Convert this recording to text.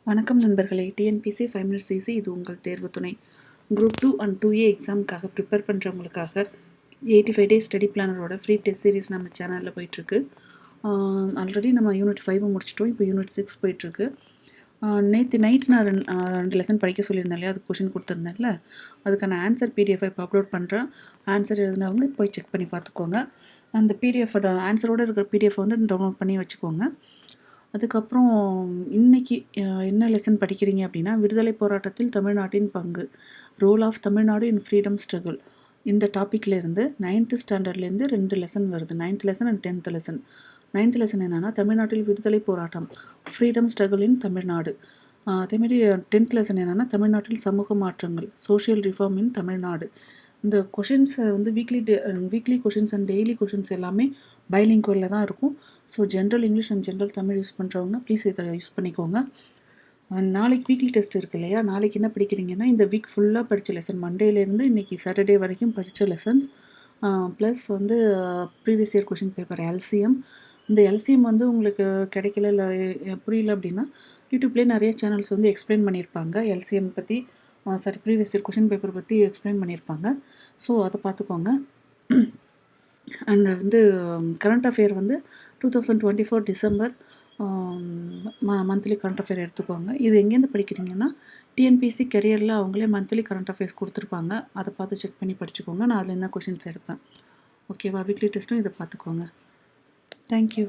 வணக்கம் நண்பர்களே. TNPSC 5 minutes easy. இது உங்கள் தேர்வு துணை. குரூப் 2 அண்ட் 2A எக்ஸாமுக்காக ப்ரிப்பேர் பண்ணுறவங்களுக்காக 85 டேஸ் ஸ்டடி பிளானரோட ஃப்ரீ டெஸ்ட் சீரிஸ் நம்ம சேனலில் போயிட்டுருக்கு. ஆல்ரெடி நம்ம யூனிட் 5 முடிச்சிட்டோம். இப்போ யூனிட் 6 போயிட்டுருக்கு. நேற்று நைட் நான் ரெண்டு லெசன் படிக்க சொல்லியிருந்தேன் இல்லையா, அது கொஷின் கொடுத்துருந்தேன்ல, அதுக்கான ஆன்சர் பிடிஎஃப் இப்போ அப்லோட் பண்ணுறேன். ஆன்சர் எழுதினவங்க போய் செக் பண்ணி பார்த்துக்கோங்க. அந்த பிடிஎஃபோட ஆன்சரோடு இருக்கிற பிடிஎஃப் வந்து டவுன்லோட் பண்ணி வச்சுக்கோங்க. அதுக்கப்புறம் இன்னைக்கு என்ன லெசன் படிக்கிறீங்க அப்படின்னா, விடுதலை போராட்டத்தில் தமிழ்நாட்டின் பங்கு, role of Tamil Nadu in freedom struggle. இந்த டாப்பிக்லேருந்து 9th ஸ்டாண்டர்ட்லேருந்து 2 லெசன் வருது. 9th lesson and 10th lesson. 9th lesson என்னென்னா, தமிழ்நாட்டில் விடுதலை போராட்டம், ஃப்ரீடம் ஸ்ட்ரகிள் இன் தமிழ்நாடு. அதேமாரி 10th லெசன் என்னென்னா, தமிழ்நாட்டில் சமூக மாற்றங்கள், சோஷியல் ரிஃபார்ம் இன் தமிழ்நாடு. இந்த கொஷின்ஸை வந்து weekly questions and daily questions எல்லாமே பைலிங்குவலில் தான் இருக்கும். So general English and general Tamil use பண்ணுறவங்க ப்ளீஸ் இதை யூஸ் பண்ணிக்கோங்க. நாளைக்கு வீக்லி டெஸ்ட் இருக்குது இல்லையா, நாளைக்கு என்ன படிக்கிறீங்கன்னா, இந்த வீக் ஃபுல்லாக படித்த லெசன், மண்டேலேருந்து இன்றைக்கி சாட்டர்டே வரைக்கும் படித்த லெசன்ஸ், ப்ளஸ் வந்து previous year question paper LCM. இந்த எல்சிஎம் வந்து உங்களுக்கு கிடைக்கல, இல்லை புரியல அப்படின்னா, யூடியூப்லேயே நிறைய சேனல்ஸ் வந்து எக்ஸ்பிளைன் பண்ணியிருப்பாங்க. எல்சிஎம் பற்றி ப்ரீவியஸ் இயர் கொஷின் பேப்பர் பற்றி எக்ஸ்பிளைன் பண்ணியிருப்பாங்க. ஸோ அதை பார்த்துக்கோங்க. அண்ட் வந்து கரண்ட் அஃபேர் வந்து 2024 டிசம்பர் மந்த்லி கரண்ட் அஃபேர் எடுத்துக்கோங்க. இது எங்கேருந்து படிக்கிறீங்கன்னா, டிஎன்பிசி கெரியரில் அவங்களே மந்த்லி கரண்ட் அஃபேர்ஸ் கொடுத்துருப்பாங்க. அதை பார்த்து செக் பண்ணி படிச்சுக்கோங்க. நான் அதில் என்ன கொஷின்ஸ் எடுப்பேன். ஓகேவா? வீக்லி டெஸ்ட்டும் இதை பார்த்துக்கோங்க. தேங்க்யூ.